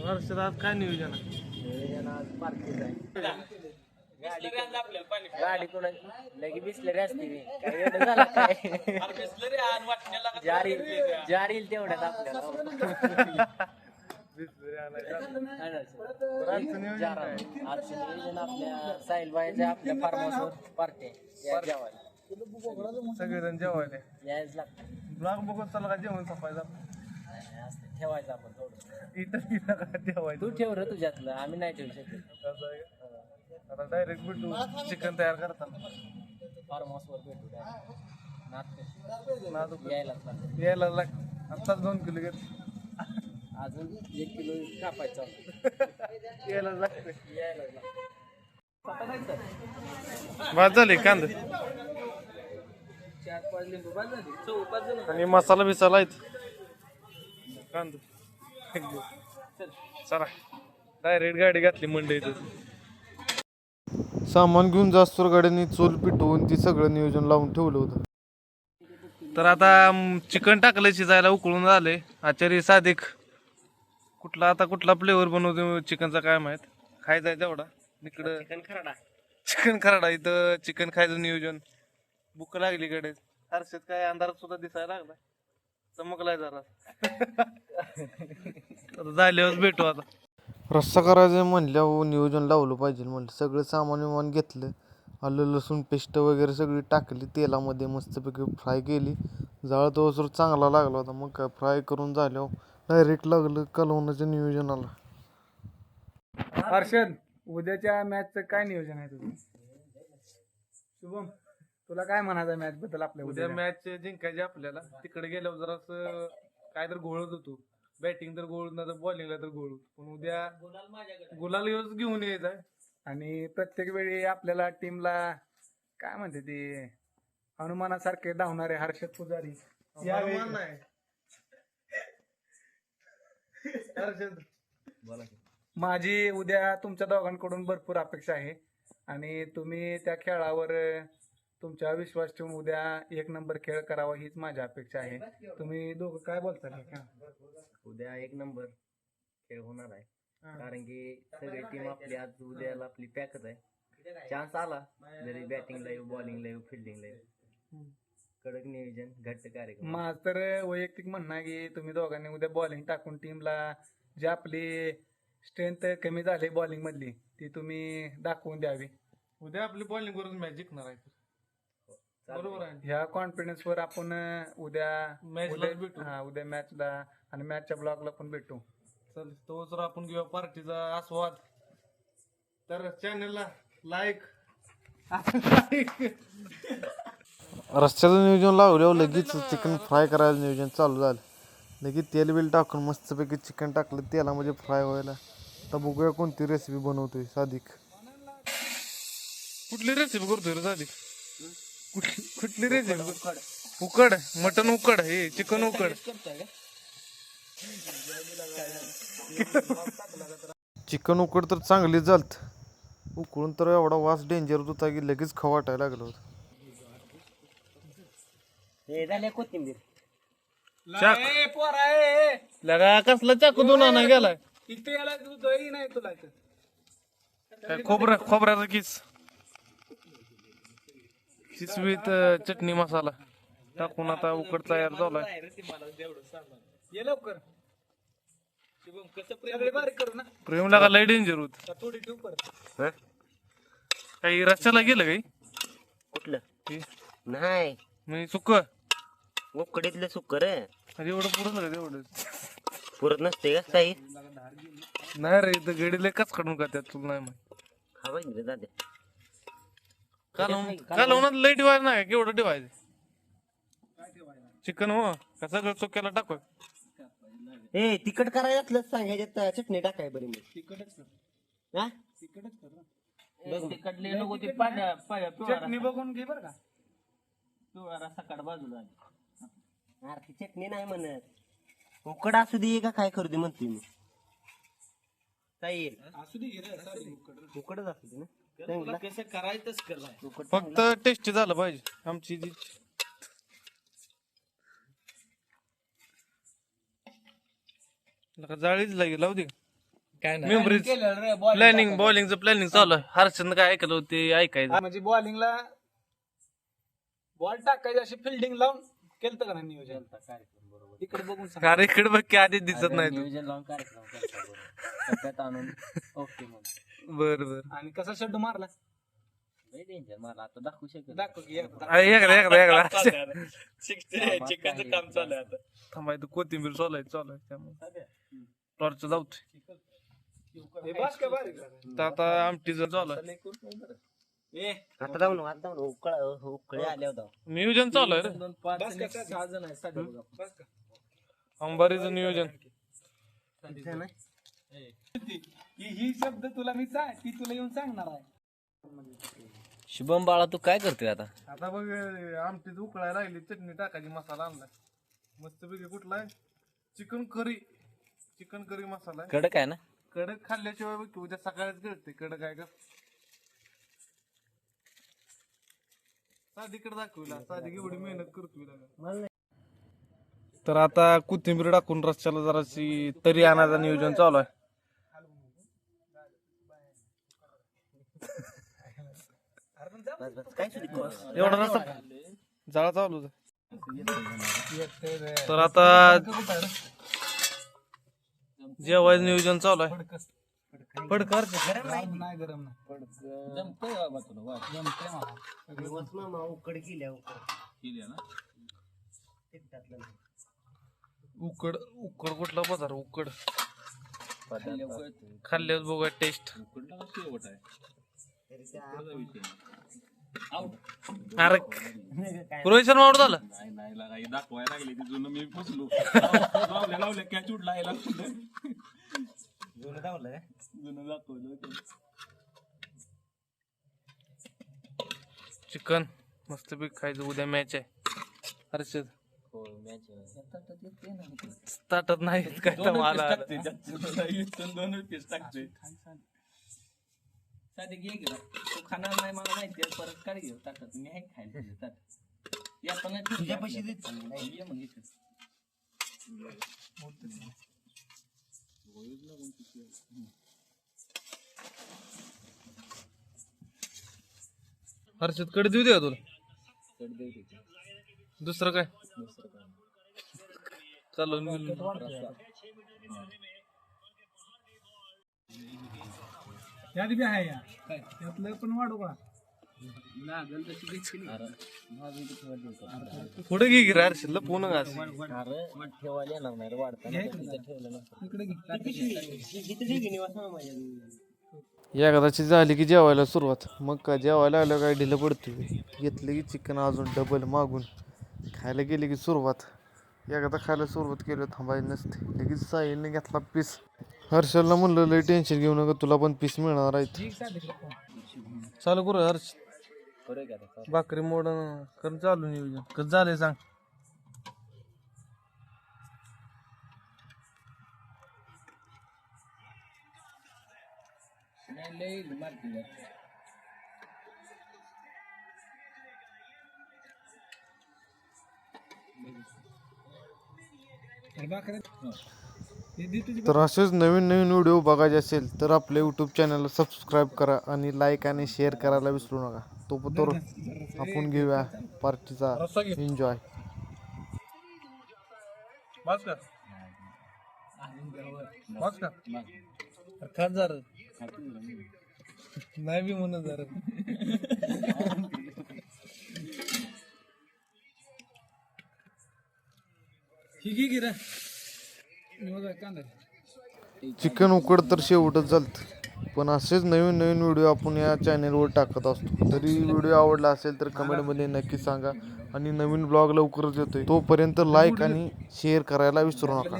हर्षदात काय नियोजन आहे? नियोजन आज पार्टीच आहे. गाडी कोणा लगी बिसलेरी असते मी काय एवढं झालं काय जार येईल तेवढ्यात आपल्याला आजचं नियोजन आपल्या साहिलबाईच्या आपल्या फार्म हाऊसवर पार्टी आहे जेवायला. सगळेजण जेवायला यायच लागतं. ब्लॉग बघून चला का जेवण संपायचं ठेवायचं आपण थोडं. इथं काय जेवायचं तू ठेव रे तुझ्यातलं आम्ही नाही ठेवू शकत. असं आहे का? आता डायरेक्ट भेटू चिकन तयार करताना फार्म हाऊसवर भेटू यायला लागतं. आत्ताच 2 किलो घेत अजून 1 किलो कापायचं यायला लागतं. यायला लागतं. भात झाले कांदा 4-5 लिंबू बाद झाली. 5 जण आणि मसाला बिसाला आहेत कांदा. चला डायरेक्ट गाडी घातली मंडईत. सामान घेऊन जास्तोर गाड्यांनी चूल पिटवून ती सगळं नियोजन लावून ठेवलं होतं. तर आता चिकन टाकलं शिजायला उकळून झालंय. आचार्य सादिक कुठला फ्लेवर बनवतो चिकनचा काय माहित. खायचा आहे तेवढा इकडं चिकन खराडा इथं चिकन खायचं नियोजन. भूक लागली कडे. हर्षद काय अंधारात सुद्धा दिसायला लागला. चमकलाय जरा. झाल्यावर भेटू आता. रस्सा करायचं म्हणल्यावर नियोजन लावलं पाहिजे म्हणलं. सगळं सामान विमान घेतलं. आलं लसूण पेस्ट वगैरे सगळी टाकली तेलामध्ये मस्तपैकी फ्राय केली. जाळ तो चांगला लागला होता. मग काय फ्राय करून झाल्यावर डायरेक्ट लागलं कालवणाच्या नियोजनाला. हर्षद उद्याच्या मॅचचं काय नियोजन आहे तुझं? शुभम तुला काय म्हणायचं मॅच बद्दल? आपल्या उद्या मॅच जिंकायची आपल्याला. तिकडे गेल्यावर जरासं काय तर घोळत होतो. बॅटिंग तर गोळ ना तर बॉलिंगला तर गोळ. पण उद्या गुलाल घेऊन यायचा आहे. आणि प्रत्येक वेळी आपल्याला टीमला काय म्हणते ते हनुमानासारखे धावणारे हर्षद पुजारी माझी उद्या तुमच्या दोघांकडून भरपूर अपेक्षा आहे. आणि तुम्ही त्या खेळावर तुमचा विश्वास ठेवून उद्या 1 नंबर खेळ करावा हीच माझी अपेक्षा आहे. तुम्ही दोघं काय बोलता? उद्या 1 नंबर खेळ होणार आहे. कारण की सगळी टीम आपली आज उद्याला आपली पॅकच आहे. चान्स आला जरी बॅटिंगला येऊ बॉलिंगला येऊ फिल्डिंगला येऊ कडक नियोजन घट्ट कार्यक्रम. माझं तर वैयक्तिक म्हणणं आहे की तुम्ही दोघांनी उद्या बॉलिंग टाकून टीमला जी आपली स्ट्रेंथ कमी झाली बॉलिंग मधली ती तुम्ही दाखवून द्यावी. उद्या आपली बॉलिंग करून मॅच जिंकणार आहे. बरोबर आहे. ह्या कॉन्फिडन्स वर आपण उद्या मॅचला आणि मॅचच्या ब्लॉगला पण भेटू. चल तो जर आपण घेऊया पार्टीचा आस्वाद. तर चॅनलला लाईक रस्त्याचं नियोजन लावल्यावर लगेच चिकन फ्राय करायला नियोजन चालू झालं. लगेच तेल बिल टाकून मस्तपैकी चिकन टाकलं तेलामध्ये फ्राय व्हायला. तर बघूया कोणती रेसिपी बनवतोय सादिक. कुठली रेसिपी करतोय रे सादिक? कुठली रेसिपी? उकड मटन उकड हे चिकन उकड. चिकन उकड तर चांगली झालत. उकळून तर एवढा वास डेंजर होता की लगेच खाऊ वाटायला लागलं होतं. कोथिंबीर लगा कसला चाकू दोन आणा गेलाय. खोबऱ्याचा किस विथ चटणी मसाला टाकून आता उकड तयार झालाय. प्रेम लागा लय डेंजर होत. काही रस्त्याला गेलं काही कुठलं नाही म्हणजे सुक्क उकडीतलं सुक्क रे. एवढं पुरत का? तेवढं पुरत नसते का काही? नाही रे इथं गडीला कच काढून का त्यात तुला नाही माहिती. हा पाहिजे दादा कालवणात लय ठेवायचं नाही. केवढं ठेवायचं चिकन हो का सगळं चोक्याला टाकू? ए तिखट करायचं सांगायचं चटणी टाकाय बरी मी तिखटच चटणी बघून घे बरं का. पिवळा सकाळ बाजूला ती चटणी नाही म्हणत उकड असू दे का काय करू दे म्हणते मी. उकडच असू दे ना कसं करायचंच कर फक्त टेस्ट झालं पाहिजे आमची जी. जाळीच लागेल लावू दे. काय नाही मेमरीज प्लॅनिंग बॉलिंगचं प्लॅनिंग चालू आहे. हर्षन काय ऐकलं होतं ते ऐकायचं. म्हणजे बॉलिंगला बॉल टाकायची अशी फिल्डिंग लावून केलं का नाही नियोजन? इकडे बघून सांग. अरे इकडे बघ की आधी दिसत नाही तू. नियोजन लावून कार्यक्रम केलता बरोबर. टप्प्यात आणून ओके मग बर बर आणि कसा शेड्डू मारला लय डेंजर मला आता दाखवू शकत दाखव की एकदा. एकदा चिकनचं काम चालू आहे आता. थांबाय तू कोथिंबीर चालू आहे त्यामुळे टॉर्च जाऊत. हे बस का बारीक झालं? तर आता आमटीचं चालू आहे. आता जाऊन उकळे आले होता नियोजन चालू आहे रे. बस का साधं? बस का? अंबारीचं नियोजन. ही शब्द तुला मी ती तुला येऊन सांगणार आहे. शुभम बाळा तू काय करतोय आता आता बघ आमटीच उकळायला लागली, चटणी टाकायची, मसाला आणलाय मस्तपैकी. कुठला आहे? चिकन करी मसाला आहे. कडक आहे ना कडक खाल्ल्याशिवाय बघ की उद्या सकाळीच कळते कडक आहे का. साधीकडे दाखवला, साधी एवढी मेहनत करतोय. तर आता कोथिंबीर टाकून रस्त्याला जराशी तरी आणायचं नियोजन चालू आहे. एवढा रस्ता जाळा चालू आहे. तर आता जेवायचं नियोजन चालू आहे. फडकर नाही गरम उकड केल्या उकड कुठला पदार्थ उकड खाल्ल्यावर बघूया टेस्ट. अरे रोहित शर्मा आउट झाला. नाही दाखवायला लागले ती जुनं मी पुसलो लावल्या कॅच उडला याला जुनं दाखवलं. चिकन मस्तपैकी खायचं, उद्या मॅच आहे. हर्षद ताटात नाही काय तर मला दोन पीस टाकते. साधे घे गेला तू खाणार नाही मला माहिती आहे. परत काढ घेऊ ताटात मी आहे खायला ताट या पण तुझ्या पैसे हर्षद कडे देऊ दे तुला. दुसरं काय चालू यात बी आहे या त्यातलं पण वाढू का? पुढे घे की रे हर्षदला पूर्ण घास. ठेवायला येणार नाही वाढताना इकडे एकदाची झाली की जेवायला सुरुवात. मग का जेवायला आलं काय ढिलं पडतोय. घेतलं की चिकन अजून डबल मागून खायला गेली की सुरुवात. एकदा खायला सुरुवात केली थांबायला नसते. लगेच साहिलने घेतला पीस. हर्षलला म्हणलं लय टेन्शन घेऊ नका, तुला पण पीस मिळणार आहेत. चालू करू हर्ष. भाकरी मोड कर चालू नियोजन. कसं झालंय सांग. तर असेच नवीन नवीन व्हिडिओ बघायचे असेल तर आपल्या यूट्यूब चॅनलला सबस्क्राईब करा आणि लाईक आणि शेअर करायला विसरू नका. तो आपण घेऊया पार्टीचा एन्जॉय. नाही बी म्हणत जरा चिकन उकड तर शेवटच झालं. पण असेच नवीन नवीन व्हिडिओ आपण या चॅनेलवर टाकत असतो. तरी व्हिडिओ आवडला असेल तर कमेंटमध्ये नक्की सांगा. आणि नवीन ब्लॉग लवकरच येतोय. तोपर्यंत लाईक आणि शेअर करायला विसरू नका.